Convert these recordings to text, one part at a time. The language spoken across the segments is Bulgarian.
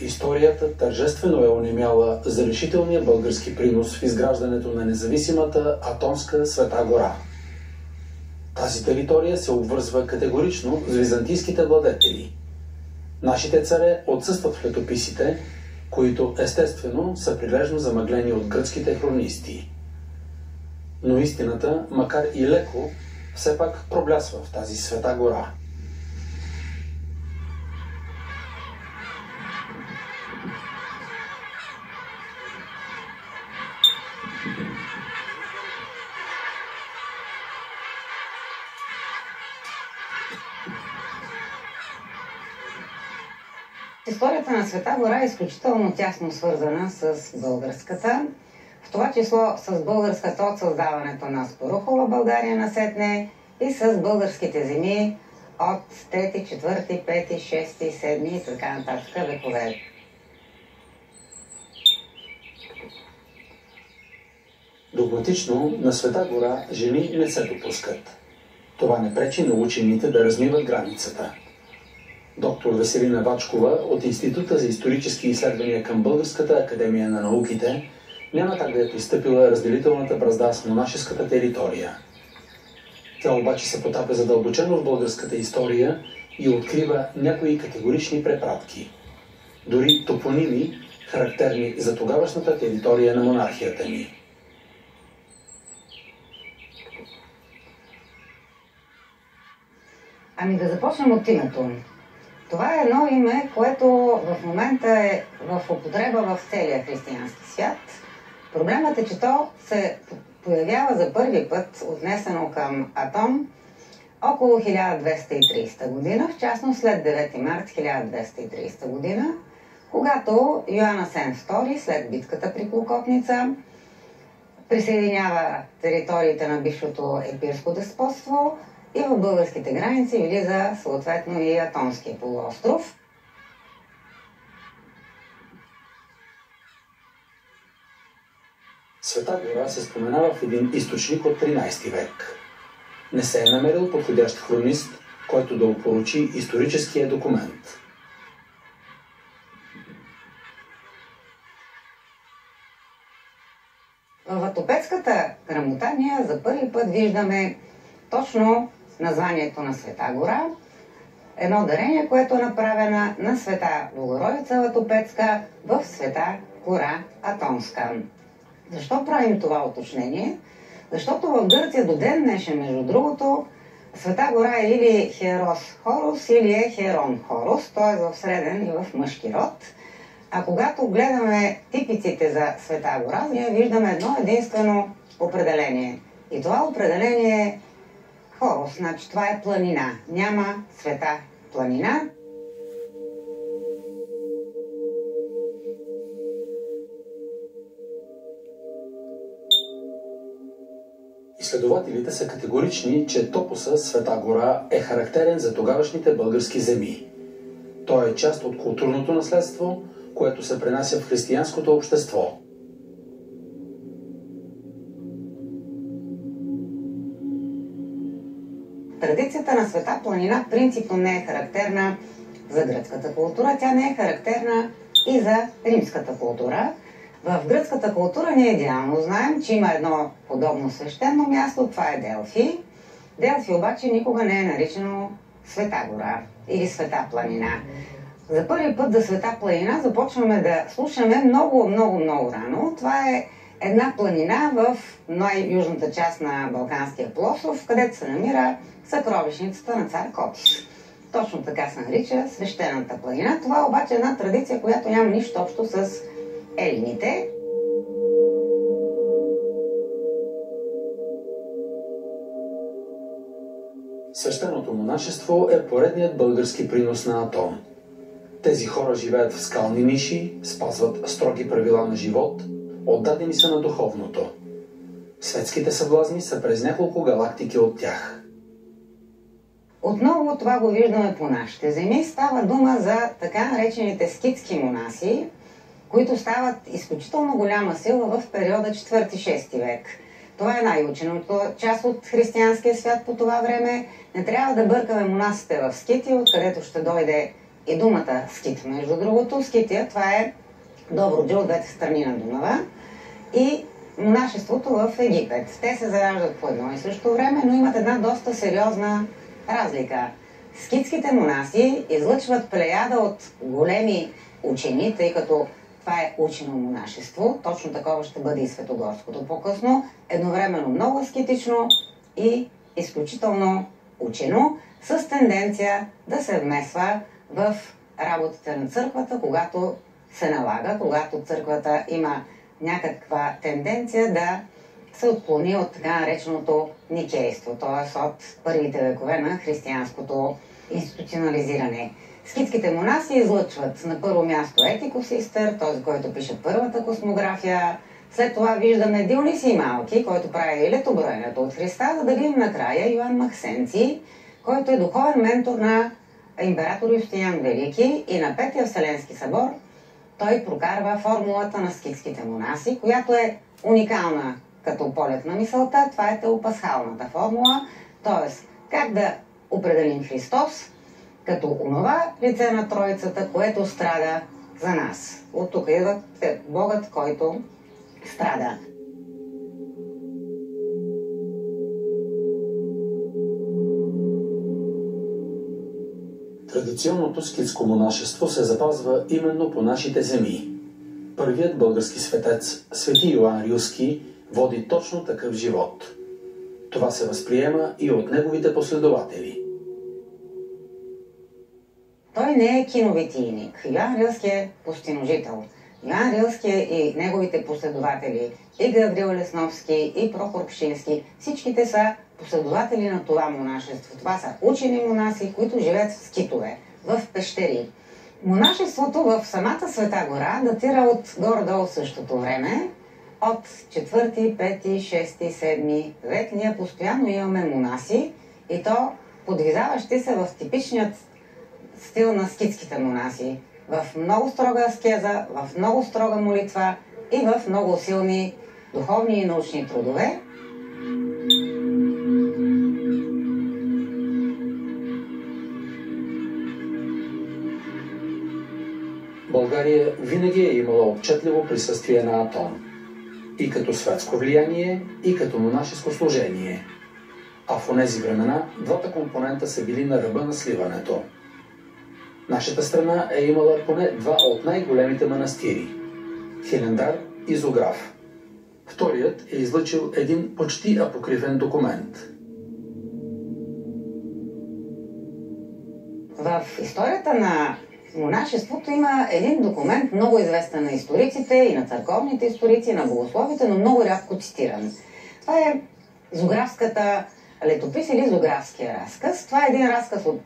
Историята тържествено е онемяла за решителния български принос в изграждането на независимата Атонска Света гора. Тази територия се обвързва категорично с византийските владетели. Нашите царе отсъстват в летописите, които естествено са прилежно замъглени от гръцките хронисти. Но истината, макар и леко, все пак проблясва в тази Света гора. Историята на Света гора е изключително тясно свързана с българската, в това число с българската от създаването на Спарухова България насетне и с българските земи от 3, 4, 5, 6, 7 и така нататък векове. Догматично на Света гора жени не се допускат. Това не пречи на учените да размиват границата. Доктор Веселина Вачкова от Института за исторически изследвания към Българската академия на науките няма как да е пристъпила разделителната бразда с монашеската територия. Тя обаче се потапя задълбочено в българската история и открива някои категорични препратки. Дори топоними, характерни за тогавашната територия на монархията ни. Ами да започнем от името. Това е едно име, което в момента е в употреба в целия християнски свят. Проблемът е, че то се появява за първи път, отнесено към Атон, около 1230 година, в частност след 9 март 1230 година, когато Йоан Асен II, след битката при Клокотница, присъединява териториите на бившото епирско деспотство и в българските граници влиза съответно и Атонския полуостров. Света гора се споменава в един източник от 13 век. Не се е намерил подходящ хронист, който да опорочи историческия документ. В Атопецката грамота ние за първи път виждаме точно названието на Света гора, едно дарение, което е направено на Света Богородица Латопецка в Света гора Атонска. Защо правим това уточнение? Защото в Гърция до ден днешен, между другото, Света гора е или Херос Хорус, или е Херон Хорус, т.е. в среден и в мъжки род. А когато гледаме типиците за Света гора, ние виждаме едно единствено определение. И това определение е Хорус, значи това е планина. Няма света планина. Изследователите са категорични, че топоса Света гора е характерен за тогавашните български земи. Той е част от културното наследство, което се пренася в християнското общество. Традицията на Света планина принципно не е характерна за гръцката култура, тя не е характерна и за римската култура. В гръцката култура ние идеално знаем, че има едно подобно свещено място, това е Делфи. Делфи обаче никога не е наричано Света гора или Света планина. За първи път за Света планина започваме да слушаме много рано. Това е една планина в най-южната част на Балканския полуостров, където се намира съкровищницата на цар Котис. Точно така се нарича свещената планина. Това обаче е една традиция, която няма нищо общо с елините. Свещеното монашество е поредният български принос на Атон. Тези хора живеят в скални ниши, спазват строги правила на живот, отдадени са на духовното. Светските съблазни са през няколко галактики от тях. Отново това го виждаме по нашите земи. Става дума за така наречените скитски монаси, които стават изключително голяма сила в периода 4-6 век. Това е най-ученото част от християнския свят по това време. Не трябва да бъркаме монасите в скити, откъдето ще дойде и думата скит. Между другото, Скития, това е Добруджа от двете страни на Дунава и монашеството в Египет. Те се зараждат по едно и също време, но имат една доста сериозна разлика. Скитските монаси излъчват плеяда от големи учени, тъй като това е учено монашество. Точно такова ще бъде и Светогорското по-късно. Едновременно много аскетично и изключително учено, с тенденция да се вмесва в работите на църквата, когато се налага, когато църквата има някаква тенденция да се отклони от така нареченото никейство, т.е. от първите векове на християнското институционализиране. Скитските монаси излъчват на първо място Етикосистер, този, който пише първата космография. След това виждаме Дионисий Малки, който прави летоброенето от Христа, за да видим накрая Йоан Максенци, който е духовен ментор на император Юстиниан Велики, и на Петия Вселенски събор той прокарва формулата на скитските монаси, която е уникална като полет на мисълта. Това е теопасхалната формула, т.е. как да определим Христос като онова лице на Троицата, което страда за нас. От тук идва Богът, който страда. Традиционното скитско монашество се запазва именно по нашите земи. Първият български светец, свети Йоан Рилски, води точно такъв живот. Това се възприема и от неговите последователи. Той не е киновитийник. Йоан Рилски е постиножител. Йоан Рилски и неговите последователи, и Гаврил Лесновски, и Прохор Пшински, всичките са последователи на това монашество. Това са учени монаси, които живеят в скитове, в пещери. Монашеството в самата Света гора датира от горе-долу същото време, от 4, 5, 6, 7 век. Ние постоянно имаме монаси, и то подвизаващи се в типичният стил на скитските монаси. В много строга аскеза, в много строга молитва и в много силни духовни и научни трудове. България винаги е имала отчетливо присъствие на Атон. И като светско влияние, и като монашеско служение. А в онези времена двата компонента са били на ръба на сливането. Нашата страна е имала поне два от най-големите манастири – Хилендар и Зограф. Вторият е излъчил един почти апокрифен документ. В историята на монашеството има един документ, много известен на историците и на църковните историци, и на богословите, но много рядко цитиран. Това е Зографската летопис или Зографския разказ. Това е един разказ от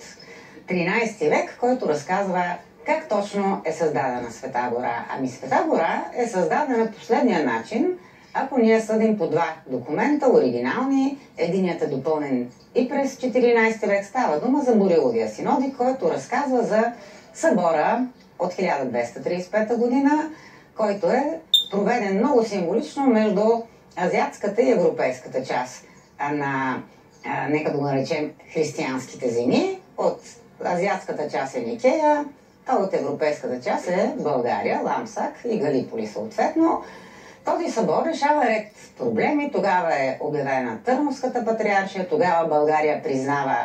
13 век, който разказва как точно е създадена Света гора. Ами Света гора е създадена последния начин, ако ние съдим по два документа, оригинални. Единият е допълнен и през 14 век. Става дума за Бориловия синодик, който разказва за събора от 1235 година, който е проведен много символично между азиатската и европейската част на, нека да го наречем, християнските земи. От азиатската част е Никея, а от европейската част е България, Ламсак и Галиполи съответно. Този събор решава ред проблеми. Тогава е обявена Търновската патриаршия, тогава България признава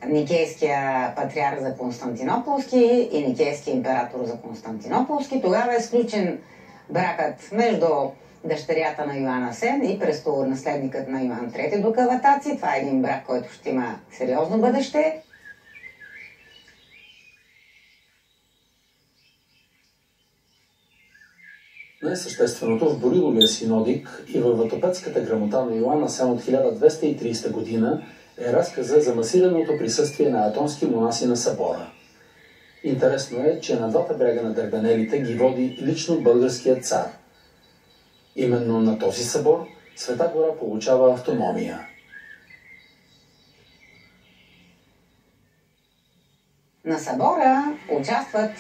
Никейския патриарх за Константинополски и Никейския император за Константинополски. Тогава е сключен бракът между дъщерята на Йоан Асен и престолонаследникът на Йоан III до Каватаци. Това е един брак, който ще има сериозно бъдеще. Най-същественото в Бориловия синодик и във Ватопецката грамота на Йоан Асен от 1230 година е разказа за масираното присъствие на атонски монаси на събора. Интересно е, че на двата брега на Дарданелите ги води лично българският цар. Именно на този събор Света гора получава автономия. На събора участват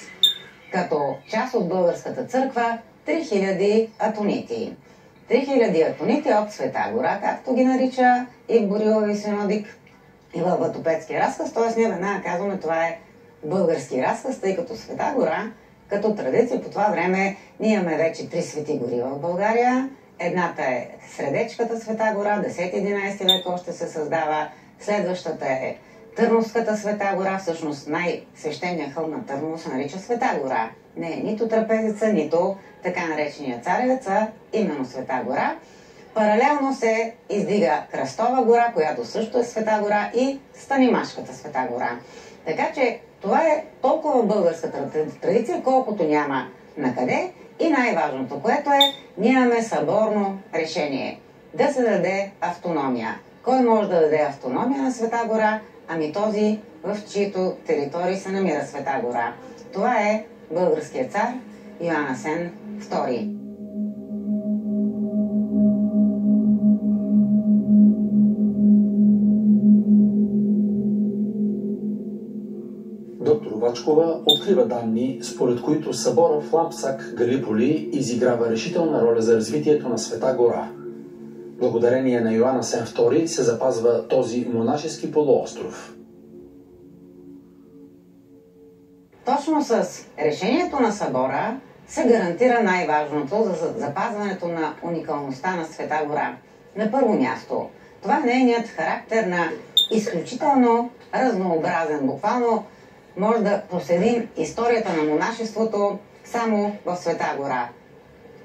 като част от българската църква 3000 атонити. 3000 атонити от Света гора, както ги нарича и в Бориловия синодик, и във Ватопецкия разказ. Т.е. ние веднага казваме, това е български разказ, тъй като Света гора, като традиция по това време, ние имаме вече 3 свети гори в България. Едната е Средечката Света гора, 10-11 век още се създава. Следващата е Търновската Света гора, всъщност най-свещеният хълм на Търново се нарича Света гора. Не е нито Трапезица, нито така наречения Царевец, а именно Света гора. Паралелно се издига Кръстова гора, която също е Света гора, и Станимашката Света гора. Така че това е толкова българската традиция, колкото няма накъде. И най-важното, което е, ние имаме съборно решение да се даде автономия. Кой може да даде автономия на Света гора? Ами този, в чието територии се намира Света гора. Това е българският цар Йоан Асен II. Доктор Вачкова открива данни, според които събора в Лампсак, Галиполи, изиграва решителна роля за развитието на Света гора. Благодарение на Йоан Асен II се запазва този монашески полуостров. Точно с решението на събора се гарантира най-важното за запазването на уникалността на Света гора. На първо място, това е нейният характер на изключително разнообразен. Буквално може да проследим историята на монашеството само в Света гора.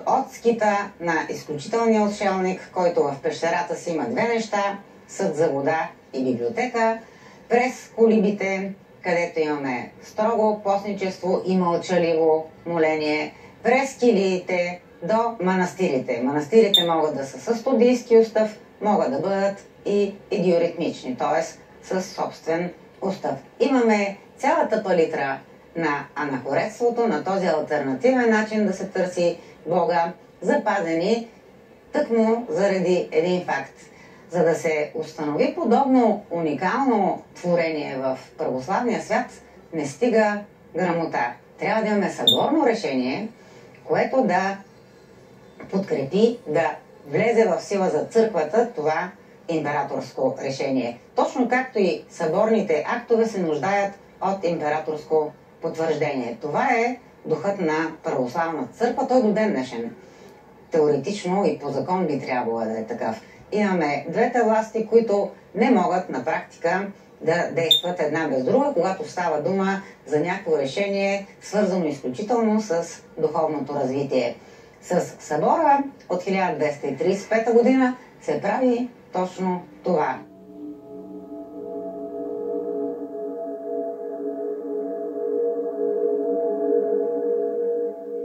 От скита на изключителния отшелник, който в пещерата си има 2 неща – съд за вода и библиотека, през колибите, където имаме строго постничество и мълчаливо моление, през килиите до манастирите. Манастирите могат да са с студийски устав, могат да бъдат и диоритмични, т.е. със собствен устав. Имаме цялата палитра на анахоретството, на този алтернативен начин да се търси Бога, запазени тъкмо заради един факт. За да се установи подобно уникално творение в православния свят, не стига грамота. Трябва да имаме съборно решение, което да подкрепи, да влезе в сила за църквата това императорско решение. Точно както и съборните актове се нуждаят от императорско потвърждение. Това е духът на православната църква, той до ден днешен. Теоретично и по закон би трябвало да е такъв. Имаме двете власти, които не могат на практика да действат една без друга, когато става дума за някакво решение, свързано изключително с духовното развитие. С събора от 1235 година се прави точно това.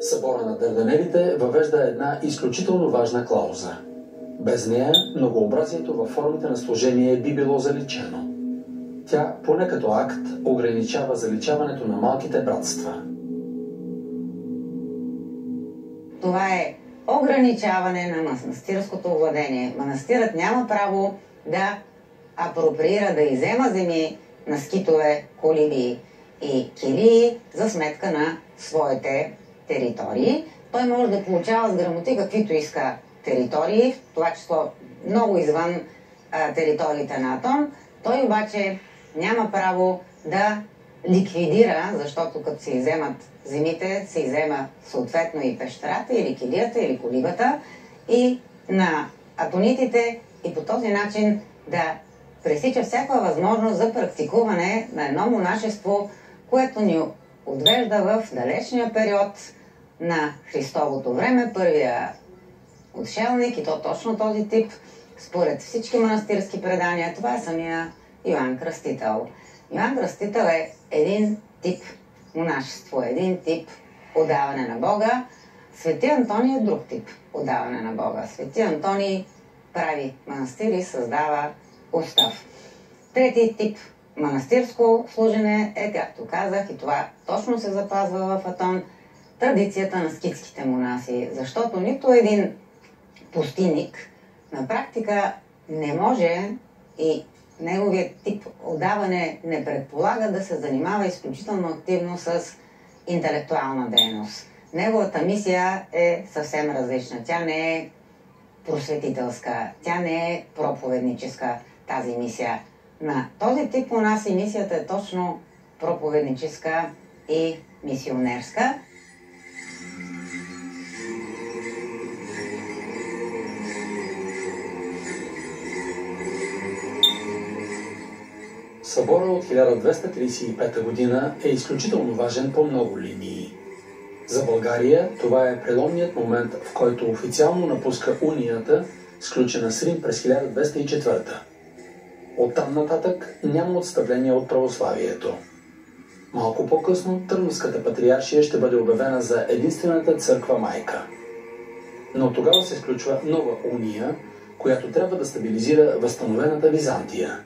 Събора на Дарданелите въвежда една изключително важна клауза. Без нея многообразието във формите на служение би било заличено. Тя, поне като акт, ограничава заличаването на малките братства. Това е ограничаване на манастирското владение. Манастирът няма право да апроприира, да иззема земи на скитове, колиби и килии за сметка на своите територии. Той може да получава с грамоти каквито иска територии, в това число много извън териториите на Атон. Той обаче няма право да ликвидира, защото като се изземат земите, се иззема съответно и пещерата, или килията, или колибата, и на атонитите, и по този начин да пресича всяка възможност за практикуване на едно монашество, което ни отвежда в далечния период на Христовото време, първия отшелник, и то точно този тип, според всички манастирски предания, това е самия Йоан Кръстител. Йоан Кръстител е един тип монашество, един тип отдаване на Бога. Свети Антоний е друг тип отдаване на Бога. Свети Антоний прави манастири, създава устав. Трети тип манастирско служене е, както казах, и това точно се запазва в Атон, традицията на скитските монаси, защото нито един пустинник на практика не може и неговият тип отдаване не предполага да се занимава изключително активно с интелектуална дейност. Неговата мисия е съвсем различна. Тя не е просветителска, тя не е проповедническа тази мисия. На този тип монаси мисията е точно проповедническа и мисионерска. Събора от 1235 година е изключително важен по много линии. За България това е преломният момент, в който официално напуска унията, сключена с Рим през 1204. Оттам нататък няма отстъпление от православието. Малко по-късно Търновската патриаршия ще бъде обявена за единствената църква майка. Но тогава се сключва нова уния, която трябва да стабилизира възстановената Византия.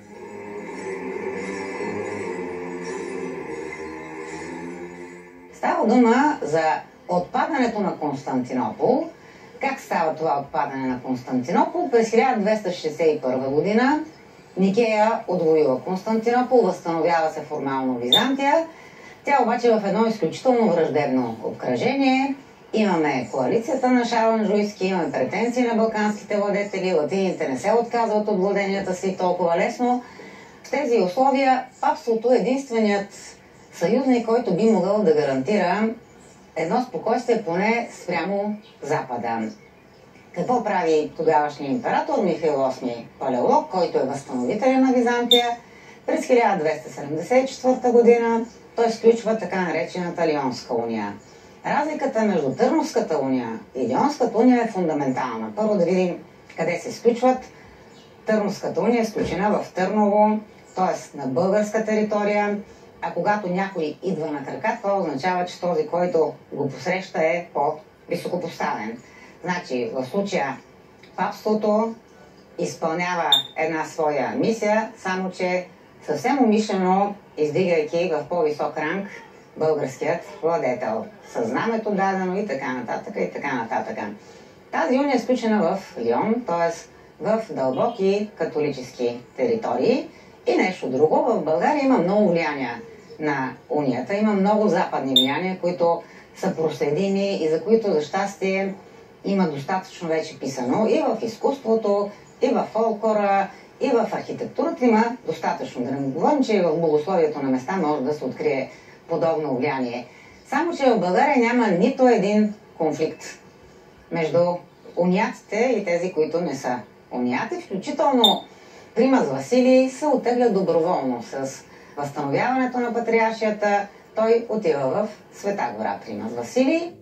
Става дума за отпадането на Константинопол. Как става това отпадане на Константинопол? През 1261 година Никея отвоюва Константинопол, възстановява се формално Византия. Тя обаче е в едно изключително враждебно обкръжение. Имаме коалицията на Шарл Анжуйски, имаме претенции на балканските владетели, латините не се отказват от владенията си толкова лесно. В тези условия папството е единственият съюзник, който би могъл да гарантира едно спокойствие поне спрямо Запада. Какво прави тогавашният император Михаил VIII Палеолог, който е възстановителен на Византия? През 1274 година той сключва така наречената Лионска уния. Разликата между Търновската уния и Лионската уния е фундаментална. Първо да видим къде се сключват. Търновската уния е сключена в Търново, т.е. на българска територия, а когато някой идва на крака, това означава, че този, който го посреща, е по-високопоставен. Значи, в случая папството изпълнява една своя мисия, само че съвсем умишлено издигайки в по-висок ранг българският владетел. Със знамето дадено и така нататък, и така нататък. Тази уния е сключена в Лион, т.е. в дълбоки католически територии. И нещо друго, в България има много влияния на унията. Има много западни влияния, които са проследими и за които, за щастие, има достатъчно вече писано и в изкуството, и в фолклора, и в архитектурата има достатъчно. Да не говорим, че и в богословието на места може да се открие подобно влияние. Само, че в България няма нито един конфликт между униатите и тези, които не са униати. Включително примас Василий се оттегля доброволно с възстановяването на патриаршията. Той отива в Света гора, примас Василий.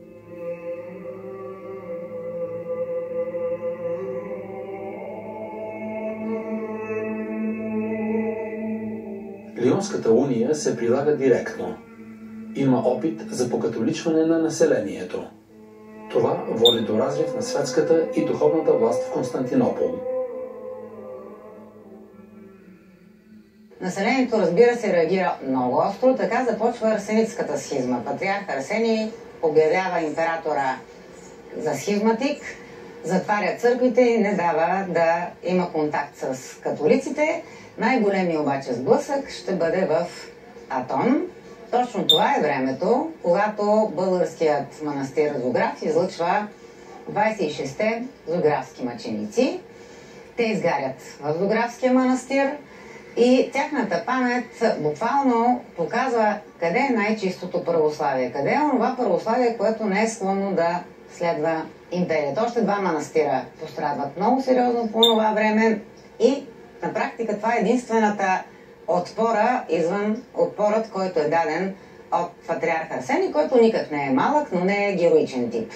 Лионската уния се прилага директно. Има опит за покатоличване на населението. Това води до разрив на светската и духовната власт в Константинопол. Населението, разбира се, реагира много остро. Така започва Арсенитската схизма. Патриарх Арсений обявява императора за схизматик, затваря църквите и не дава да има контакт с католиците. Най-големи обаче сблъсък ще бъде в Атон. Точно това е времето, когато българският манастир Зограф излъчва 26-те зографски мъченици. Те изгарят в Зографския манастир и тяхната памет буквално показва къде е най-чистото православие, къде е онова православие, което не е склонно да следва империята. Още два манастира пострадват много сериозно по това време и на практика това е единствената отпора извън отпорът, който е даден от патриарх Арсений, който никак не е малък, но не е героичен тип.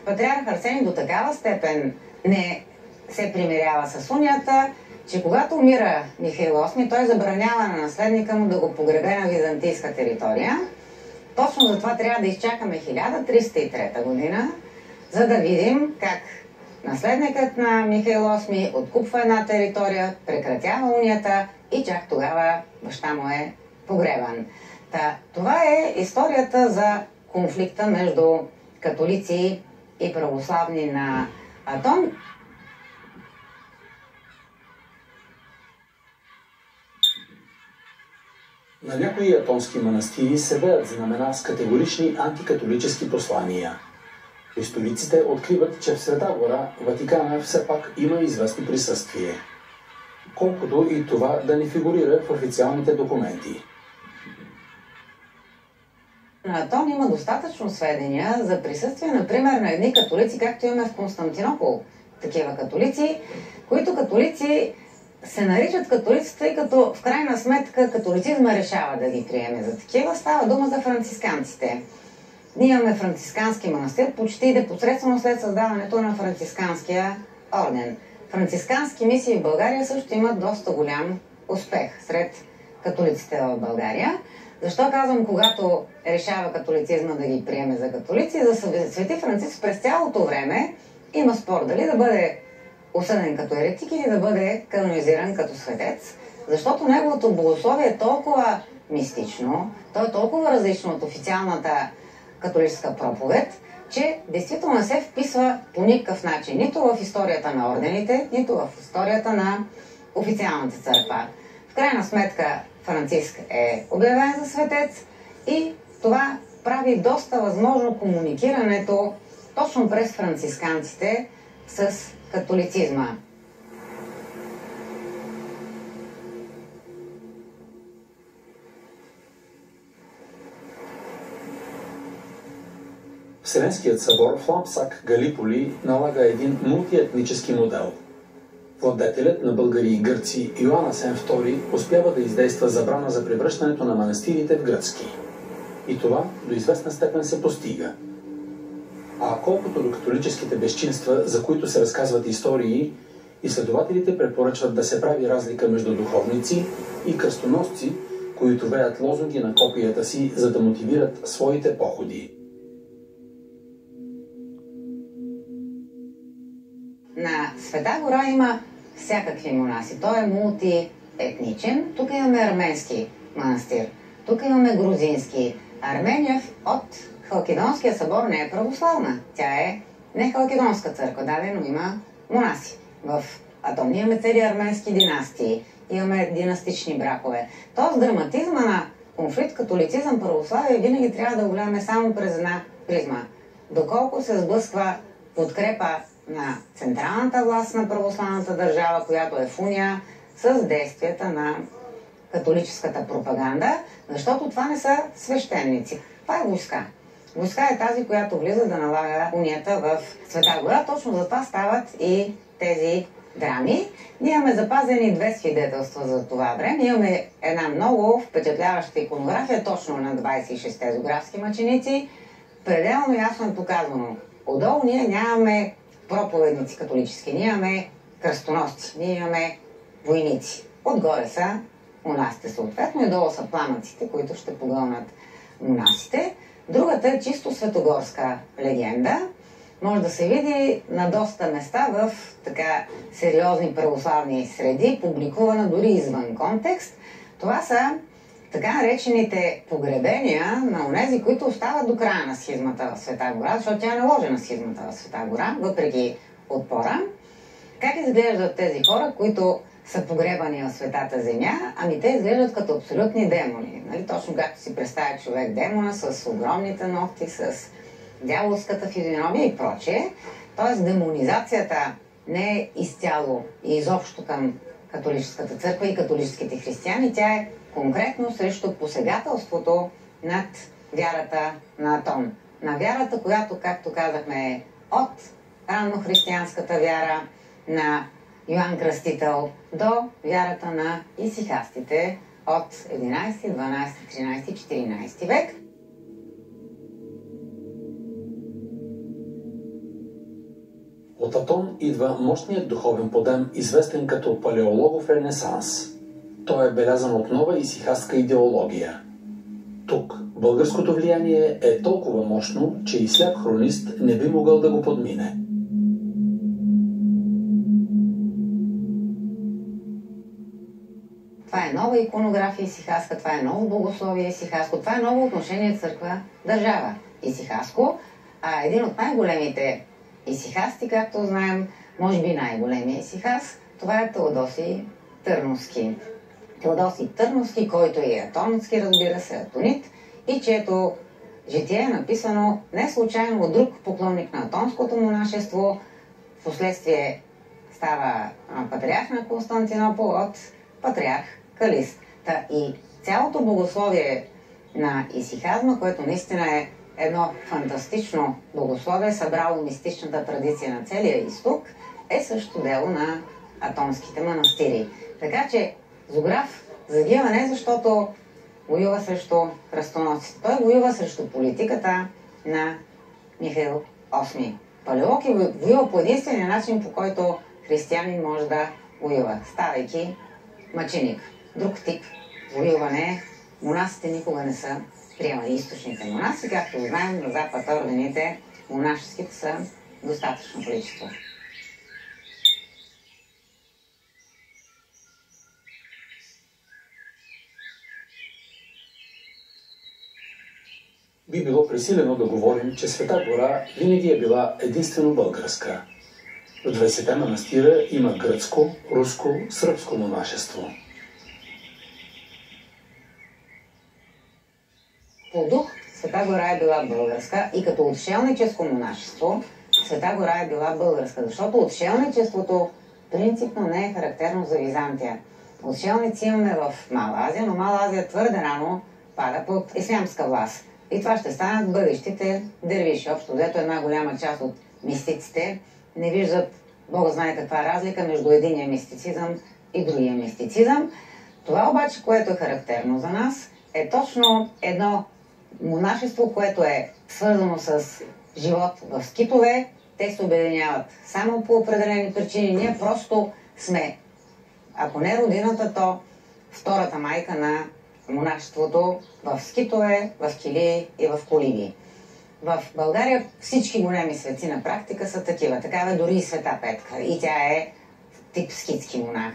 Патриарх Арсений до такава степен не се примирява с унията, че когато умира Михаил VIII, той забранява на наследника му да го погребе на византийска територия. Точно за това трябва да изчакаме 1303 година, за да видим как наследникът на Михаил VIII откупва една територия, прекратява унията и чак тогава баща му е погребан. Това е историята за конфликта между католици и православни на Атон. На някои атонски манастири се веят знамена с категорични антикатолически послания. Историците откриват, че в Света гора, Ватикана, все пак има известно присъствие. Колкото и това да не фигурира в официалните документи. на Атон има достатъчно сведения за присъствие, например, на едни католици, както имаме в Константинопол. Такива католици, които католици се наричат католици, тъй като в крайна сметка католицизма решава да ги приеме за такива. Става дума за францисканците. Ние имаме францискански манастир почти непосредствено след създаването на францисканския орден. Францискански мисии в България също имат доста голям успех сред католиците в България. Защо казвам, когато решава католицизма да ги приеме за католици? За Свети Франциск през цялото време има спор дали да бъде осъден като еретик или да бъде канонизиран като светец, защото неговото богословие е толкова мистично, то е толкова различно от официалната католическа проповед, че действително не се вписва по никакъв начин нито в историята на ордените, нито в историята на официалната църква. В крайна сметка Франциск е обявен за светец и това прави доста възможно комуникирането точно през францисканците с католицизма. Вселенският събор в Лампсак, Галиполи, налага един мултиетнически модел. Владетелят на българи и гърци Йоан Асен II успява да издейства забрана за превръщането на манастирите в гръцки. И това до известна степен се постига. А колкото до католическите безчинства, за които се разказват истории, изследователите препоръчват да се прави разлика между духовници и кръстоносци, които веят лозунги на копията си, за да мотивират своите походи. На Света гора има всякакви монаси. Той е мултиетничен. Тук имаме арменски манастир. Тук имаме грузински. Армения от Халкидонския събор не е православна. Тя е не халкидонска църква, но има монаси. В Атон имаме цели арменски династии. Имаме династични бракове. Тоест драматизма на конфликт католицизъм-православие винаги трябва да го гледаме само през една призма. Доколко се сблъсква подкрепа на централната власт на православната държава, която е в уния с действията на католическата пропаганда, защото това не са свещеници. Това е войска. Войска е тази, която влиза да налага унията в Света гора. Точно за това стават и тези драми. Ние имаме запазени две свидетелства за това време. Имаме една много впечатляваща иконография, точно на 26-те зографски мъченици. Пределно ясно е показано. Отдолу ние нямаме проповедници католически, ние имаме кръстоносци, ние имаме войници. Отгоре са монасите съответно и долу са пламъците, които ще погълнат монасите. Другата е чисто светогорска легенда. Може да се види на доста места в така сериозни православни среди, публикувана дори извън контекст. Това са така наречените погребения на онези, които остават до края на схизмата в Света гора, защото тя е наложена схизмата в Света гора, въпреки отпора. Как изглеждат тези хора, които са погребани в Светата земя? Ами те изглеждат като абсолютни демони. Нали? Точно както си представя човек демона с огромните ногти, с дяволската физиономия и прочее. Тоест демонизацията не е изцяло и изобщо към католическата църква и католическите християни. Тя е конкретно срещу посегателството над вярата на Атон. На вярата, която, както казахме, е от раннохристиянската вяра на Йоан Кръстител до вярата на исихастите от 11, 12, 13, 14 век. От Атон идва мощният духовен подем, известен като палеологов ренесанс. Той е белязан от нова исихастка идеология. Тук българското влияние е толкова мощно, че и сляп хронист не би могъл да го подмине. Това е нова иконография исихастка, това е ново богословие исихастко, това е ново отношение църква-държава исихастко. А един от най-големите исихасти, както знаем, може би най-големия исихас, това е Теодосий Търновски. Теодосий Търновски, който е атонски, разбира се, атонит, и чието житие е написано не случайно от друг поклонник на атонското монашество, впоследствие става патриарх на Константинопол от патриарх Калист. И цялото богословие на исихазма, което наистина е едно фантастично богословие, събрало мистичната традиция на целия изток, е също дело на атонските манастири. Така че Зограф загива не защото воюва срещу кръстоносците. Той воюва срещу политиката на Михаил VIII. Палеолог воюва по единствения начин, по който християнин може да воюва, ставайки мъченик. Друг тип воюване монасите никога не са приемали. Източните монаси, както знаем, на запад ордените монашеските са достатъчно количество. Би било пресилено да говорим, че Света гора винаги е била единствено българска. В 20-те манастира има гръцко, руско, сръбско монашество. По дух Света гора е била българска и като отшелническо монашество Света гора е била българска, защото отшелничеството принципно не е характерно за Византия. Отшелници имаме в Мала Азия, но Мала Азия твърде рано пада под ислямска власт. И това ще станат бъдещите дервиши. Общо взето една голяма част от мистиците не виждат, Бог знае каква разлика между единия мистицизъм и другия мистицизъм. Това обаче, което е характерно за нас, е точно едно монашество, което е свързано с живот в скитове. Те се обединяват само по определени причини. Ние просто сме, ако не родината, то втората майка на монашеството в скитове, в килии и в колиби. В България всички големи светци на практика са такива. Такава дори и Света Петка. И тя е тип скитски монах.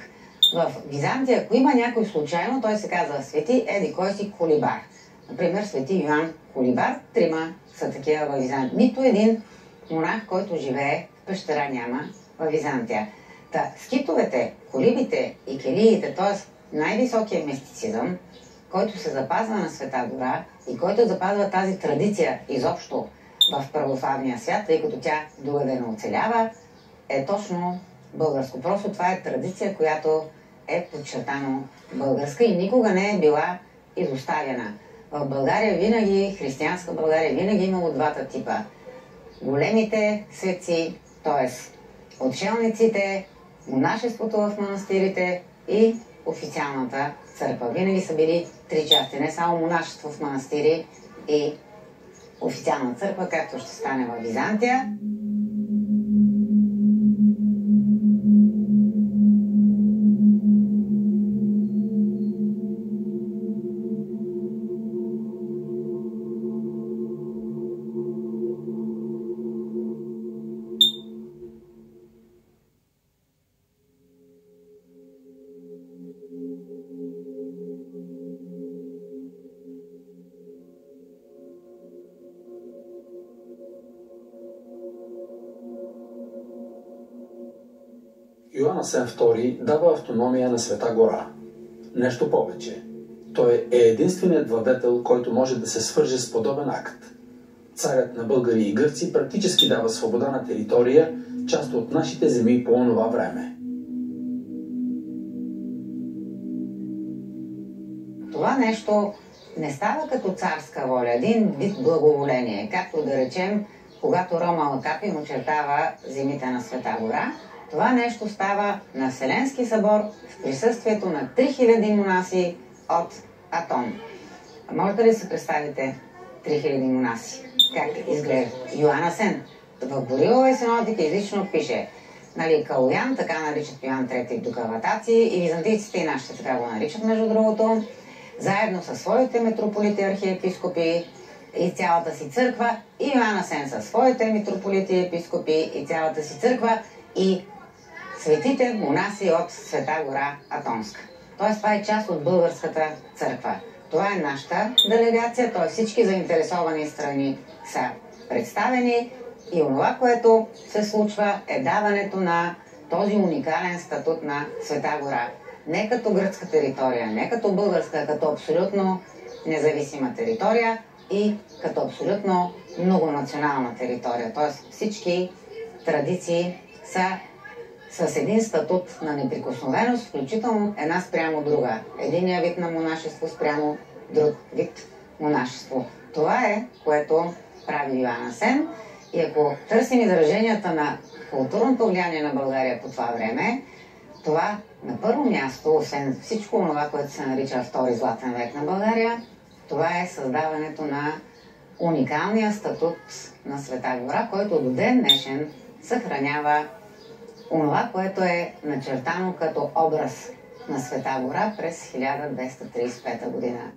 В Византия, ако има някой случайно, той се казва свети еди кой си Колибар. Например, свети Йоан Колибар, 3 са такива в Византия. Нито един монах, който живее в пещера, няма в Византия. Та скитовете, колибите и келиите, т.е. най-високия мистицизъм, който се запазва на Света гора и който запазва тази традиция изобщо в православния свят, тъй като тя другаде не оцелява, е точно българско. Просто това е традиция, която е подчертано българска и никога не е била изоставена. В България винаги, християнска България, винаги имало двата типа. Големите светци, т.е. отшелниците, монашеството в манастирите и официалната църква. Винаги са били 3 части, не само монашество в манастири и официална църква, както ще стане в Византия. Йоан Асен II дава автономия на Света гора. Нещо повече. Той е единственият владетел, който може да се свърже с подобен акт. Царят на българи и гърци практически дава свобода на територия, част от нашите земи по онова време. Това нещо не става като царска воля, един вид благоволение, както да речем, когато Рома Лакапи му очертава земите на Света гора. Това нещо става на Вселенски събор в присъствието на 3000 монаси от Атон. Можете ли се представите 3000 монаси? Как изглежда? Йоан Асен. В Борилова и Синодика излично пише, Калоян, така наричат Йоан III Дукаватаци, и византийците и нашите така го наричат, между другото, заедно със своите митрополити, архиепископи и цялата си църква, и Йоан Асен със своите митрополити, епископи и цялата си църква, и светите монаси от Света гора Атонска. Тоест това е част от българската църква. Това е нашата делегация, т.е. всички заинтересовани страни са представени и онова, което се случва, е даването на този уникален статут на Света гора. Не като гръцка територия, не като българска, като абсолютно независима територия и като абсолютно многонационална територия. Т.е. всички традиции са с един статут на неприкосновеност, включително една спрямо друга. Единия вид на монашество спрямо друг вид монашество. Това е, което прави Йоан Асен. И ако търсим израженията на културното влияние на България по това време, това на първо място, освен всичко това, което се нарича втори златен век на България, това е създаването на уникалния статут на Света гора, който до ден днешен съхранява онова, което е начертано като образ на Света гора през 1235 година.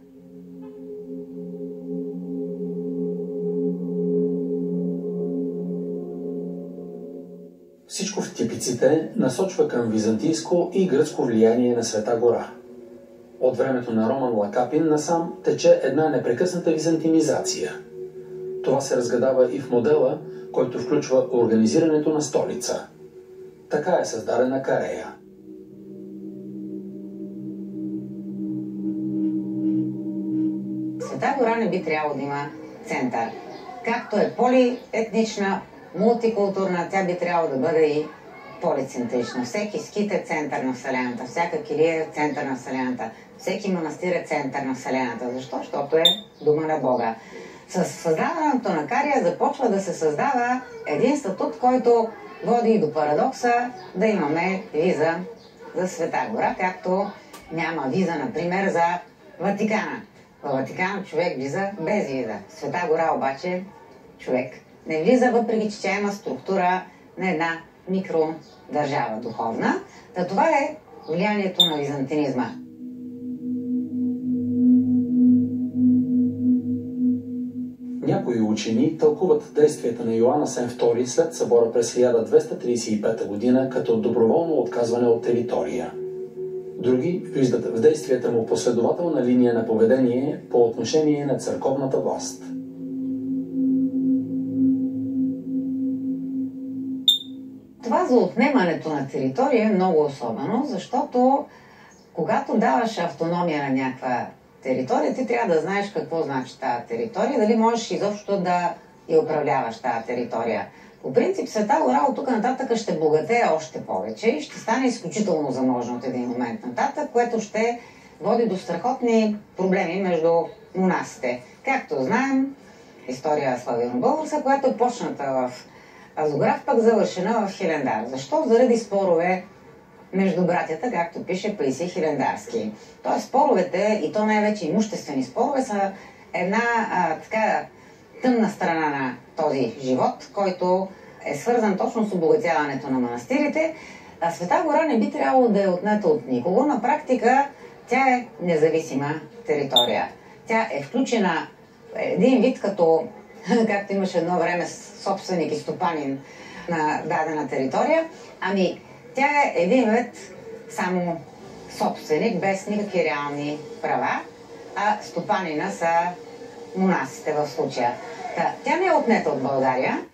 Всичко в типиците насочва към византийско и гръцко влияние на Света гора. От времето на Роман Лакапин насам тече една непрекъсната византинизация. Това се разгадава и в модела, който включва организирането на столица. Така е създадена Карея. Света гора не би трябвало да има център. Както е полиетнична, мултикултурна, тя би трябвало да бъде и полицентрична. Всеки скит е център на Вселената, всяка килия е център на Вселената, всеки манастир е център на Вселената. Защо? Защото е дума на Бога. С създаването на Кария започва да се създава един статут, който води и до парадокса да имаме виза за Света гора, както няма виза, например, за Ватикана. Във Ватикана човек влиза без виза. Света гора обаче човек не влиза, въпреки че тя има структура на една микродържава духовна. Та това е влиянието на византинизма. Някои учени тълкуват действията на Йоан Асен II след събора през 1235 година като доброволно отказване от територия. Други виждат в действията му последователна линия на поведение по отношение на църковната власт. Това за отнемането на територия е много особено, защото когато даваш автономия на някаква територия, ти трябва да знаеш какво значи тази територия, дали можеш изобщо да я управляваш тази територия. По принцип, Света гора от тук нататък ще богатее още повече и ще стане изключително заможна от един момент нататък, което ще води до страхотни проблеми между монасите. Както знаем, история славяно-българска, която е почната в Азограф, пък завършена в Хилендар. Защо? Заради спорове между братята, както пише Паисий Хилендарски. Тоест споровете, и то най-вече имуществени спорове, са една така тъмна страна на този живот, който е свързан точно с обогатяването на манастирите. А Света гора не би трябвало да е отнета от никого. На практика тя е независима територия. Тя е включена един вид като, както имаше едно време собственик и стопанин на дадена територия, ами тя е един вид само собственик, без никакви реални права, а стопанина са монасите в случая. Тя не е отнета от България.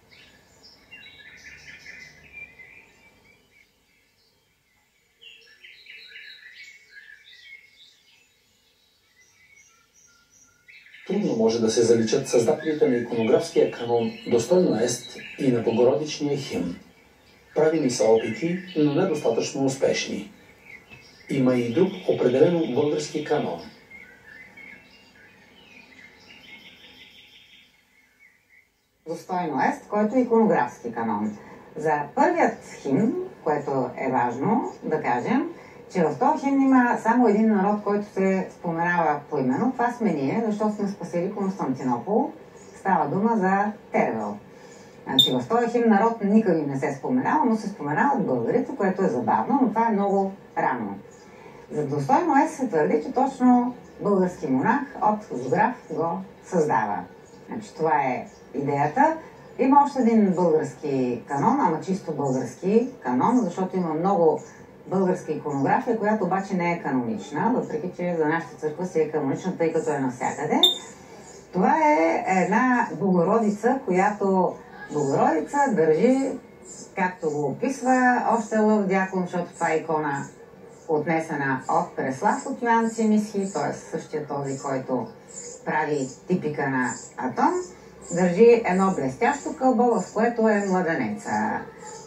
Трудно може да се заличат създателите на иконографския канон Достойно ест и на Богородичния химн. Правени са опити, но недостатъчно успешни. Има и друг определено български канон. Достойно ест, който е иконографски канон. За първият химн, което е важно да кажем, че в този химн има само един народ, който се споменава поименно. Това сме ние, защото сме спасили Константинопол. Става дума за Тервел. Значи в този химн народ никъде не се споменава, но се споменават българите, което е забавно, но това е много рано. За Достойно ест се твърди, че точно български монах от Азограф го създава. Значи това е идеята. Има още един български канон, ама чисто български канон, защото има много българска иконография, която обаче не е канонична, въпреки че за нашата църква си е канонична, тъй като е навсякъде. Това е една Богородица, която Богородица държи, както го описва още Лъв Дякон, защото това е икона отнесена от Преслав от Йоан Симисхи, т.е. същия този, който прави типика на Атон. държи едно блестящо кълбо, в което е младенеца.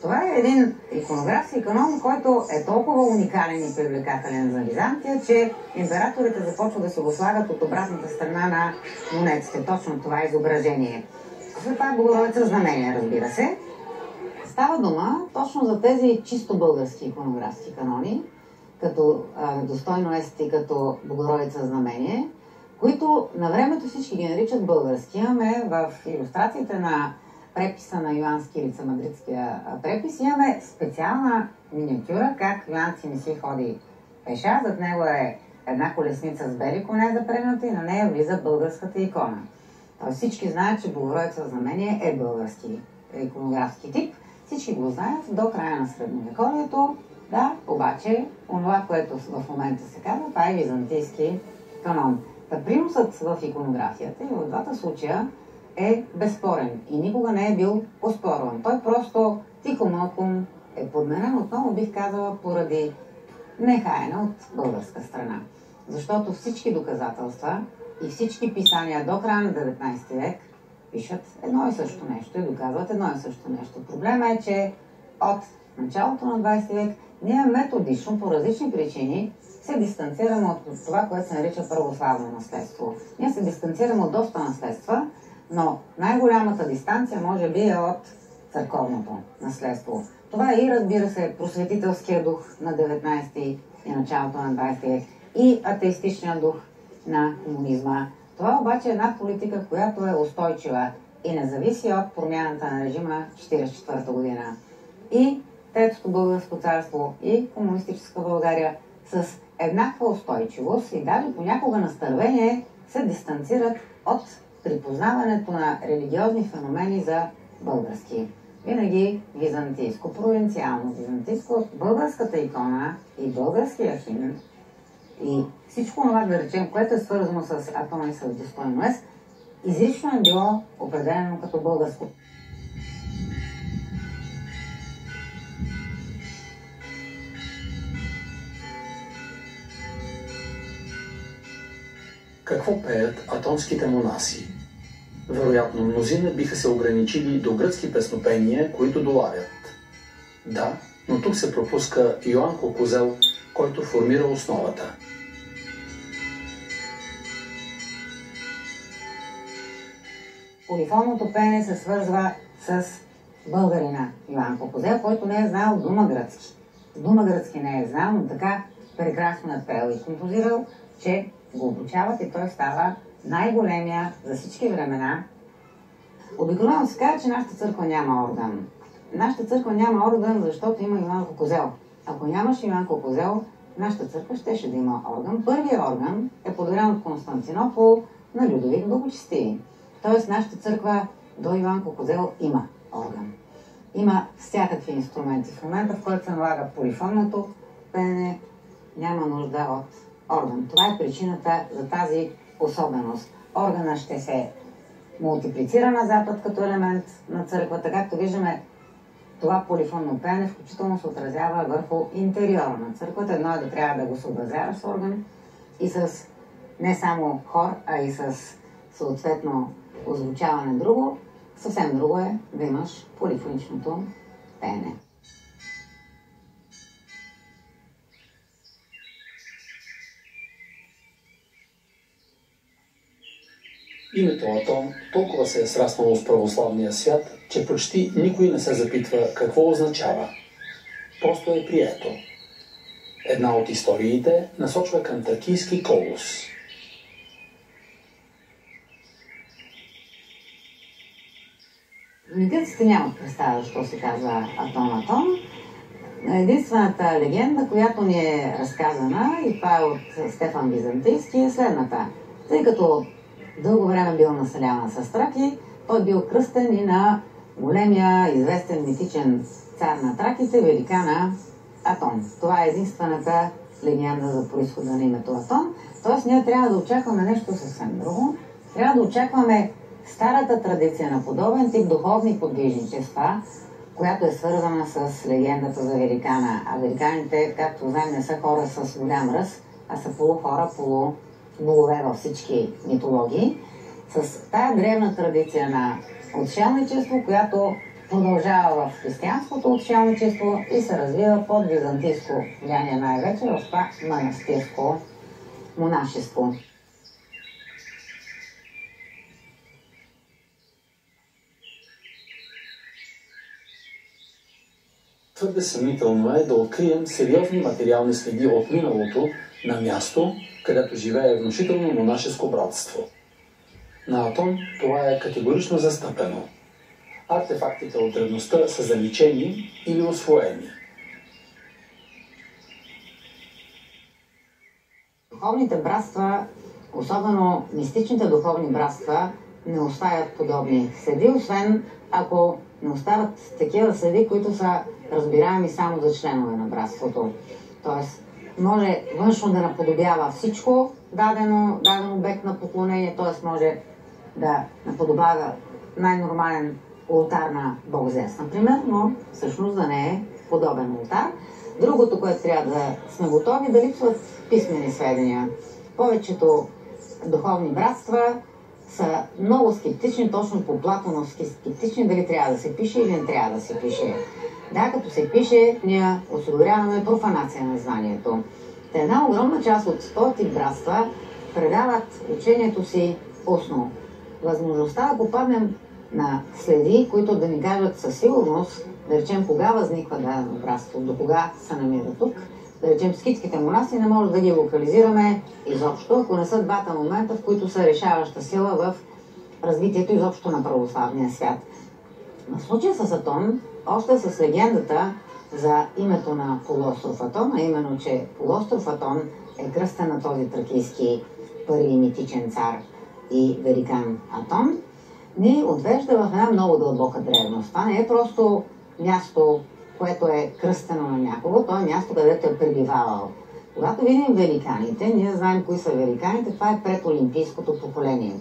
Това е един иконографски канон, който е толкова уникален и привлекателен за Византия, че императорите започват да се го слагат от обратната страна на монетите. Точно това изображение. Това е Богородица знамение, разбира се. Става дума точно за тези чисто български иконографски канони, като достойно ести, като Богородица знамение, които на времето всички ги наричат български. Имаме в илюстрациите на преписа на Йоан Скирица, мадридския препис, имаме специална миниатюра, как Йоан си не си ходи пеша, зад него е една колесница с бели коне запрегната и на нея влиза българската икона. Тоест всички знаят, че Богородица знамение е български иконографски тип. Всички го знаят до края на Средновековието. Да, обаче, онова, което в момента се казва, това е византийски канон. Та приносът в иконографията и в двата случая е безспорен и никога не е бил оспорван. Той просто тихо-мълком е подменен, отново бих казала, поради нехаена от българска страна. Защото всички доказателства и всички писания до края на 19 век пишат едно и също нещо и доказват едно и също нещо. Проблема е, че от началото на 20 век ние методично, по различни причини, се дистанцираме от това, което се нарича православно наследство. Ние се дистанцираме от доста наследства, но най-голямата дистанция може би е от църковното наследство. Това е и, разбира се, просветителския дух на 19 и началото на 20 век и атеистичния дух на комунизма. Това обаче е една политика, която е устойчива и не зависи от промяната на режима 1944 година. И Третото българско царство и комунистическа България с еднаква устойчивост и даже понякога настървение се дистанцират от припознаването на религиозни феномени за български. Винаги византийско, провинциално византийско, българската икона и българския химн и всичко това, да речем, което е свързано с Атон и с достойно ес, изрично е било определено като българско. Какво пеят атонските монаси? Вероятно, мнозина биха се ограничили до гръцки песнопения, които долавят. Да, но тук се пропуска Йоанко Козел, който формира основата. Полифонното пеене се свързва с българина Йоанко Козел, който не е знал дума гръцки. Дума гръцки не е знал, но така прекрасно е пел и композирал, че го обучават и той става най-големия за всички времена. Обикновено се казва, че нашата църква няма орган. Нашата църква няма орган, защото има Йоанко Козел. Ако нямаше Йоанко Козел, нашата църква щеше да има орган. Първият орган е подарен от Константинопол на Людовик Благочестивий. Тоест нашата църква до Йоанко Козел има орган. Има всякакви инструменти. В момента, в който се налага полифонното пеене, няма нужда от орган. Това е причината за тази особеност. Органът ще се мултиплицира на Запад като елемент на църквата. Както виждаме, това полифонно пеене включително се отразява върху интериора на църквата. Едно е да трябва да го съобразяваш с орган и с не само хор, а и с съответно озвучаване друго. Съвсем друго е да имаш полифоничното пеене. Името Атон толкова се е сраснало с православния свят, че почти никой не се запитва какво означава. Просто е прието. Една от историите насочва към тракийски колос. Гърците нямат представа, що се казва Атон. Единствената легенда, която ни е разказана, и това е от Стефан Византийски, е следната. Тъй като дълго време бил населяван с траки, той бил кръстен и на големия, известен митичен цар на траките, великана Атон. Това е единствената легенда за произхода на името Атон. Тоест ние трябва да очакваме нещо съвсем друго. Трябва да очакваме старата традиция на подобен тип духовни подвижничества, която е свързана с легендата за великана. А великаните, както знаем, не са хора с голям ръст, а са полухора, полубогове във всички митологии. с тая древна традиция на отшелничество, която продължава в християнското отшелничество и се развива под византийско влияние, най-вече в това манастирско монашество. Твърде съмнително е да открием сериозни материални следи от миналото на място, където живее внушително монашеско братство. На Атон това е категорично застъпено. Артефактите от древността са заличени или усвоени. Духовните братства, особено мистичните духовни братства, не оставят подобни следи, освен ако не оставят такива следи, които са разбираеми само за членове на братството. Тоест, може външно да наподобява всичко даден обект на поклонение, т.е. може да наподобява най-нормален олтар на Бог Зевс, например, но всъщност да не е подобен олтар. Другото, което трябва да сме готови, да липсват писмени сведения. Повечето духовни братства са много скептични, точно по платоновски скептични, дали трябва да се пише или не трябва да се пише. Да, като се пише, ние осигуряваме профанация на знанието. Една огромна част от този тип братства предават учението си устно. Възможността да попаднем на следи, които да ни кажат със сигурност, да речем кога възниква дадено братство, до кога се намира тук, да речем скитските монаси, не може да ги локализираме изобщо, ако не са двата момента, в които са решаваща сила в развитието изобщо на православния свят. В случая с Атон, още с легендата за името на полуостров Атон, а именно, че полуостров Атон е кръстен на този тракийски първи митичен цар и великан Атон, ни отвежда в една много дълбока древност. Това не е просто място, което е кръстено на някого, то е място, където е пребивавал. Когато видим великаните, ние знаем кои са великаните, това е предолимпийското поколение.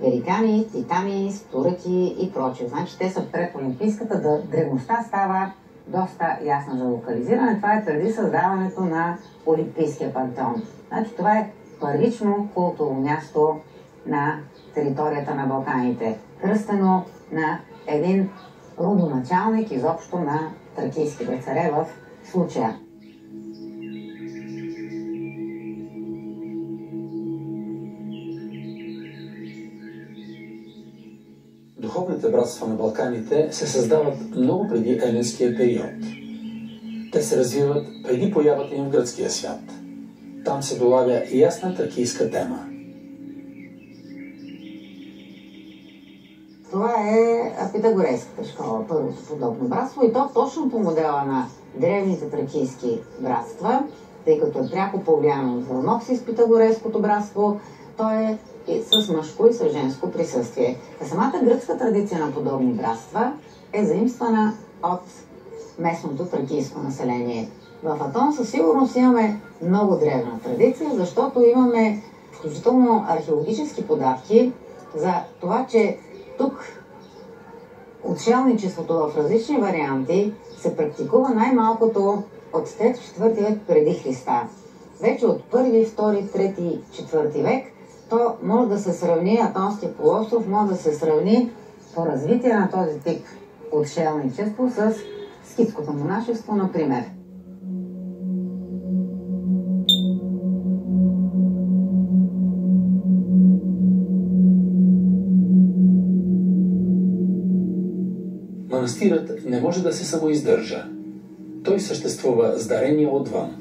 Великани, титани, стуръци и прочее. Значи те са предолимпийската, древността става доста ясна за локализиране. Това е преди създаването на Олимпийския пантеон. Значи това е първично култово място на територията на Балканите, кръстено на един родоначалник изобщо на тракийските царе в случая. Духовните братства на Балканите се създават много преди еленския период. Те се развиват преди появата им в гръцкия свят. Там се долавя и ясна тракийска тема. Това е питагорейската школа, първото подобно братство, и то точно по модела на древните тракийски братства, тъй като е пряко повлияно от Зелноксис, питагорейското братство, то е и с мъжко и с женско присъствие. Самата гръцка традиция на подобни братства е заимствана от местното тракийско население. В Атон със сигурност имаме много древна традиция, защото имаме включително археологически податки за това, че тук отшелничеството в различни варианти се практикува най-малкото от 3-4 век преди Христа. Вече от 1, 2, 3, 4 век то може да се сравни, Атонския полуостров може да се сравни по развитие на този тип отшелничество с скитското монашество, например. Манастирът не може да се самоиздържа. Той съществува с дарения отвън.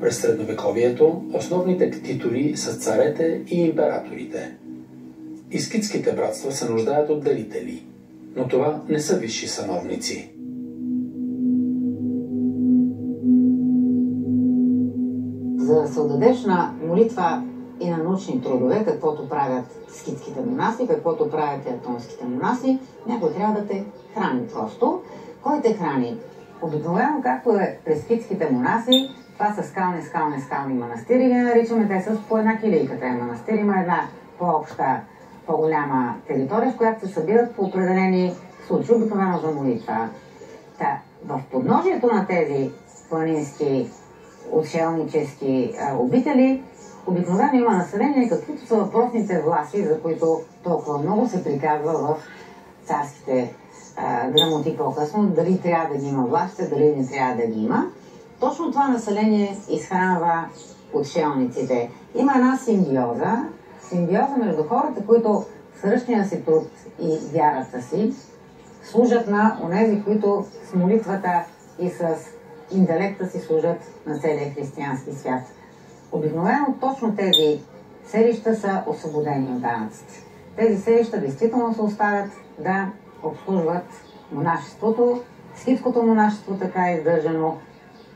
През средновековието основните титули са царете и императорите. И скитските братства се нуждаят от дарители, но това не са висши сановници. За да се отдадеш на молитва и на научни трудове, каквото правят скитските монаси, каквото правят и атонските монаси, някой трябва да те храни просто. Кой те храни? Обикновено, както е през скитските монаси, това са скални манастири, ги наричаме, те с по една килийка тези манастири. Има една по-обща, по-голяма територия, в която се събират по определени случаи, обикновено за молитва. В подножието на тези планински отшелнически обители обикновено има население, каквито са въпросните власти, за които толкова много се приказва в царските грамоти по-късно, дали трябва да ги има властите, дали не трябва да ги има. Точно това население изхранва отшелниците. Има една симбиоза между хората, които с ръчния си труд и вярата си служат на онези, които с молитвата и с интелекта си служат на целия християнски свят. Обикновено точно тези селища са освободени от данъците. Тези селища действително се оставят да обслужват монашеството, скитското монашество така е издържано,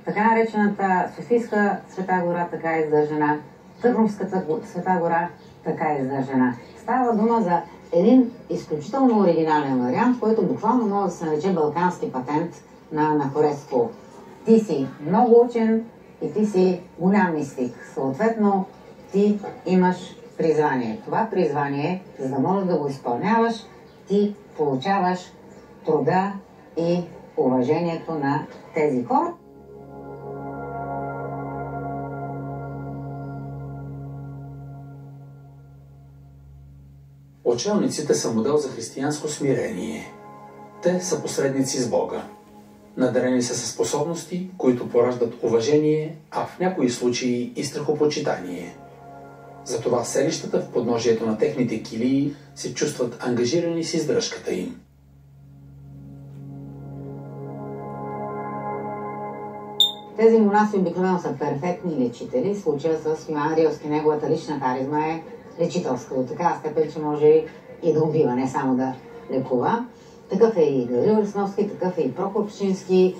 така наречената Софийска Света гора така е издържана, Търновската Света гора така е издържана. Става дума за един изключително оригинален вариант, който буквално може да се нарече балкански патент на анахоретство. Ти си много учен и ти си голям мистик. Съответно, ти имаш призвание. Това призвание, за да можеш да го изпълняваш, ти получаваш труда и уважението на тези хора. Отшелниците са модел за християнско смирение. Те са посредници с Бога. Надарени са със способности, които пораждат уважение, а в някои случаи и страхопочитание. Затова селищата в подножието на техните килии се чувстват ангажирани с издръжката им. Тези монаси обикновено са перфектни лечители. В случая с Йоан Рилски, неговата лична харизма е лечителска до такава степен, че може и да убива, не само да лекува. Такъв е и Гаврил Лесновски, такъв е и Прокоп Пчински,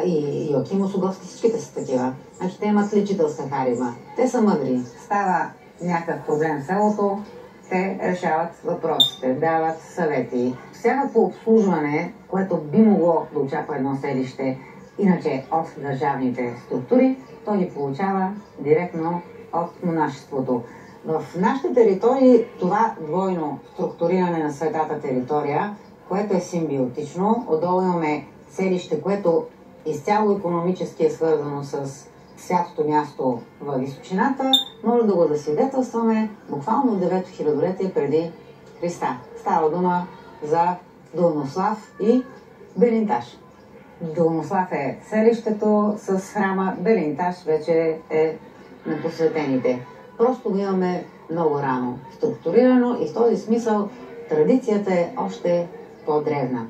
и Йоаким Осуговски, всичките са такива. Значи те имат лечителска харизма. Те са мъдри. Става някакъв проблем в селото, те решават въпросите, дават съвети. Всякакво обслужване, което би могло да очаква едно селище, иначе от държавните структури, то ги получава директно от монашеството. В нашите територии това двойно структуриране на светата територия, което е симбиотично, отдолу имаме селище, което изцяло икономически е свързано с святото място във височината, може да го засвидетелстваме буквално от 9-то хилядолетие преди Христа. Става дума за Долнослав и Белинташ. Долнослав е селището с храма, Белинташ вече е на посветените. Просто го имаме много рано структурирано и в този смисъл традицията е още по-древна.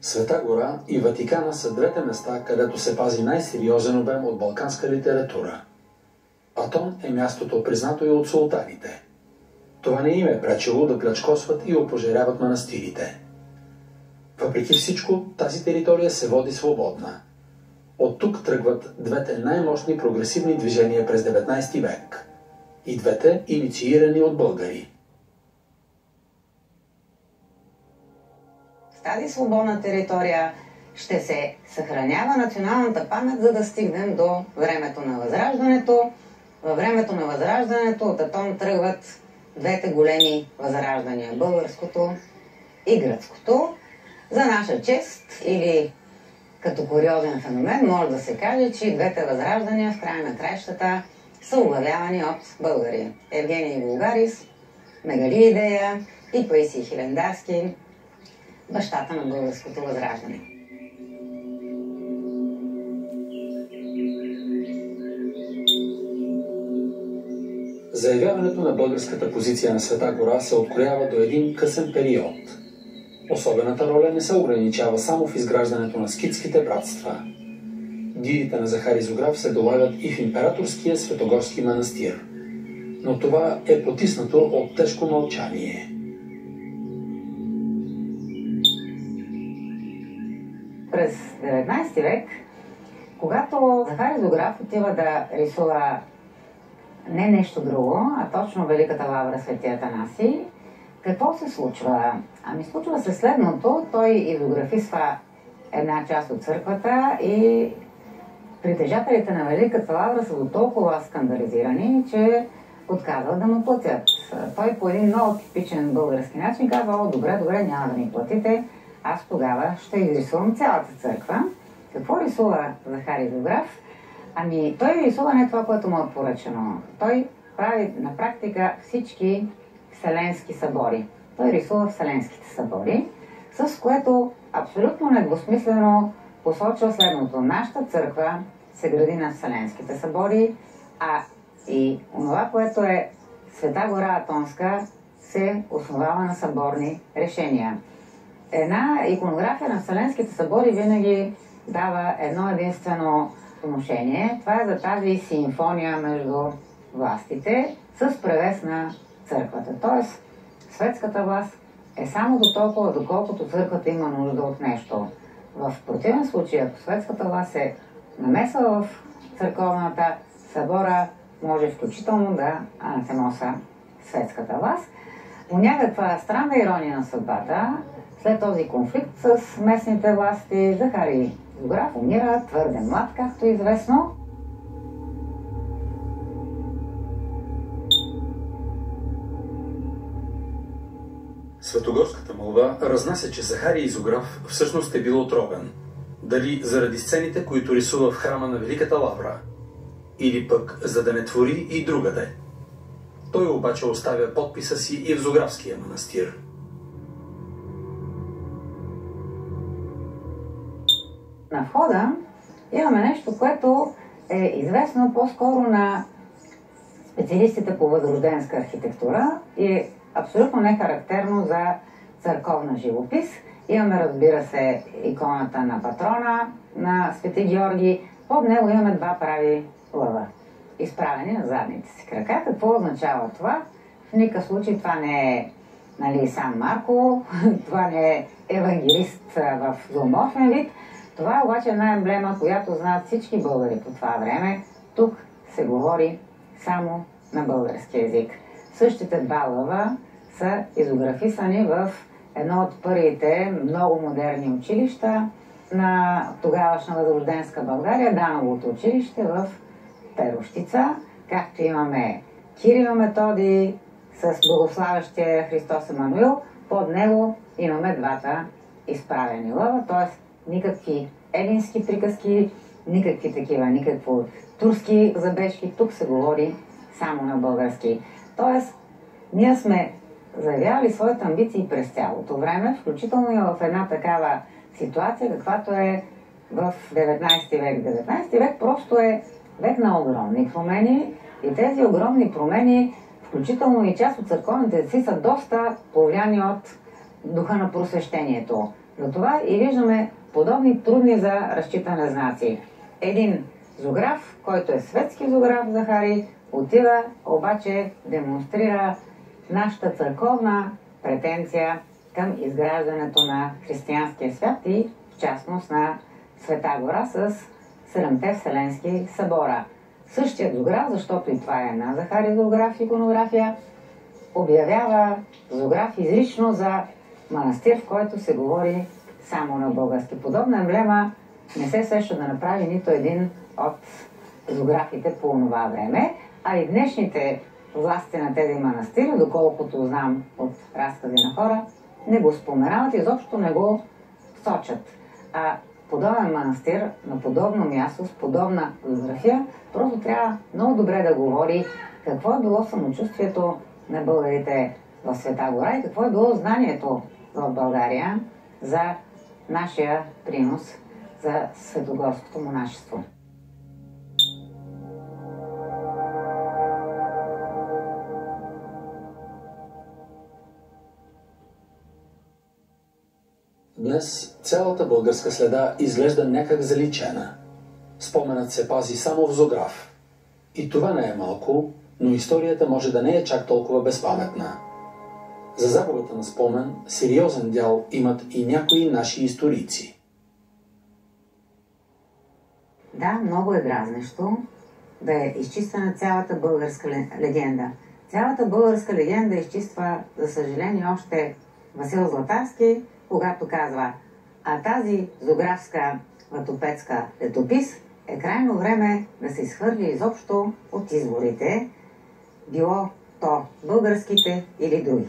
Света гора и Ватикана са двете места, където се пази най-сериозен обем от балканска литература. Атон е мястото, признато и от султаните. Това не им е пречило да плячкосват и опожаряват манастирите. Въпреки всичко, тази територия се води свободна. От тук тръгват двете най-мощни прогресивни движения през 19 век. И двете инициирани от българи. В тази свободна територия ще се съхранява националната памет, за да стигнем до времето на Възраждането. Във времето на Възраждането от Атон тръгват двете големи възраждания – българското и гръцкото. За наша чест или като куриозен феномен може да се каже, че двете възраждания в края на краищата са оглавявани от българи. Евгений Булгарис, Мегали Идея и Паисий Хилендарски, бащата на българското възраждане. Заявяването на българската позиция на Света гора се откроява до един късен период. Особената роля не се ограничава само в изграждането на скитските братства. Гидите на Захари Зограф се долагат и в императорския Светогорски манастир. Но това е потиснато от тежко мълчание. През 19 век, когато Захари Зограф отива да рисува не нещо друго, а точно Великата лавра Свети Атанаси, какво се случва? Ами случва се следното. Той изографисва една част от църквата и притежателите на Великата лавра са до толкова скандализирани, че отказват да му платят. Той по един много типичен български начин казва: добре, няма да ни платите, аз тогава ще изрисувам цялата църква. Какво рисува Захари Зограф? Ами той рисува не това, което му е поръчано. Той прави на практика всички вселенски събори. Той рисува вселенските събори, с което абсолютно недвусмислено посочва следното. Нашата църква се гради на вселенските събори, а и онова, което е Света гора Атонска, се основава на съборни решения. Една иконография на вселенските събори винаги дава едно единствено отношение. Това е за тази симфония между властите с превес на църквата. Тоест, светската власт е само до толкова, доколкото църквата има нужда от нещо. В противен случай, ако светската власт се намесва в църковната, събора може включително да анатемоса светската власт. По някаква странна ирония на съдбата, след този конфликт с местните власти, Захари Зограф умира твърде млад, както е известно. Светогорската молва разнася, че Захари Зограф всъщност е бил отровен. Дали заради сцените, които рисува в храма на Великата Лавра, или пък за да не твори и другаде. Той обаче оставя подписа си и в Зографския манастир. На входа имаме нещо, което е известно по-скоро на специалистите по възрожденска архитектура и е абсолютно не характерно за църковна живопис. Имаме, разбира се, иконата на патрона на Свети Георги. Под него имаме два прави лъва, изправени на задните си крака. Какво означава това? В никакъв случай това не е Сан Марко, това не е евангелист в зооморфен вид. Това е обаче една емблема, която знаят всички българи по това време. Тук се говори само на български език. Същите два лъва са изографисани в едно от първите много модерни училища на тогавашна възрожденска България, Дановото училище в Перущица, както имаме Кирил Методий с благославящия Христос Емануил, под него имаме двата изправени лъва, т.е. никакви елински приказки, никакви такива, никакво турски забежки, тук се говори само на български. Тоест, ние сме заявявали своите амбиции през цялото време, включително и в една такава ситуация, каквато е в 19 век. 19 век просто е век на огромни промени и тези огромни промени, включително и част от църковните деци, са доста повлияни от духа на просвещението. Затова и виждаме подобни трудни за разчитане знаци. Един зограф, който е светски зограф, Захари, отива, обаче демонстрира нашата църковна претенция към изграждането на християнския свят и в частност на Света гора с 7-те вселенски събора. Същият зограф, защото и това е една Захари Зограф иконография, обявява зограф изрично за манастир, в който се говори само на български. Подобна емблема не се сеща да направи нито един от зографите по това време, а и днешните власти на тези манастири, доколкото знам от разкази на хора, не го споменават, изобщо не го сочат. А подобен манастир на подобно място, с подобна зография, просто трябва много добре да говори какво е било самочувствието на българите в Света гора и какво е било знанието в България за нашия принос за светогорското монашество. Днес цялата българска следа изглежда някак заличена. Споменът се пази само в Зограф. И това не е малко, но историята може да не е чак толкова безпаметна. За загубата на спомен сериозен дял имат и някои наши историци. Да, много е дразнещо да е изчистена цялата българска легенда. Цялата българска легенда изчиства, за съжаление, още Васил Златарски, когато казва: а тази зографска летопецка летопис е крайно време да се изхвърли изобщо от изворите, било то българските или други.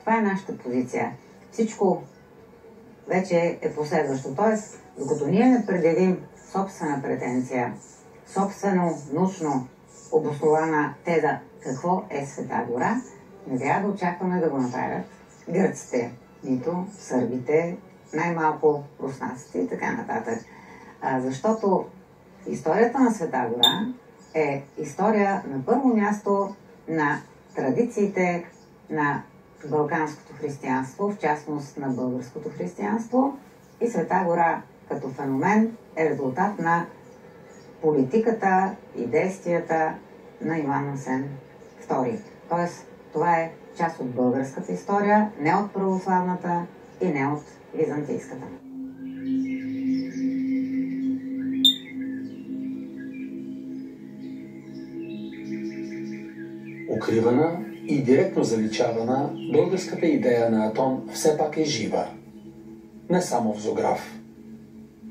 Това е нашата позиция. Всичко вече е последващо. Тоест, докато ние не предявим собствена претенция, собствено научно обоснована теза какво е Света гора, не трябва да очакваме да го направят гърците, нито сърбите, най-малко руснаците и така нататък. Защото историята на Света гора е история на първо място на традициите на балканското християнство, в частност на българското християнство, и Света гора като феномен е резултат на политиката и действията на Иван Асен II. Тоест, това е част от българската история, не от православната и не от византийската. Укривана и директно заличавана, българската идея на Атон все пак е жива. Не само в Зограф.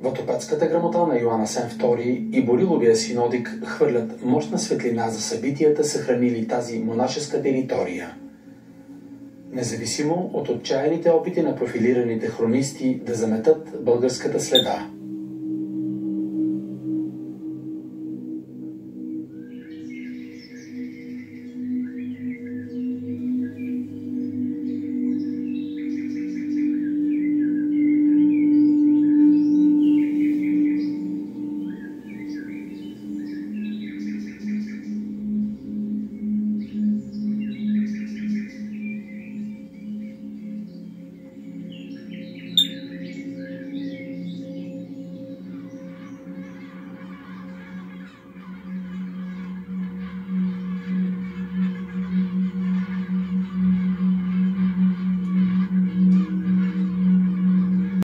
Ватопедската грамота на Йоан Асен II и Бориловия синодик хвърлят мощна светлина за събитията, съхранили тази монашеска територия. Независимо от отчаяните опити на профилираните хронисти да заметат българската следа.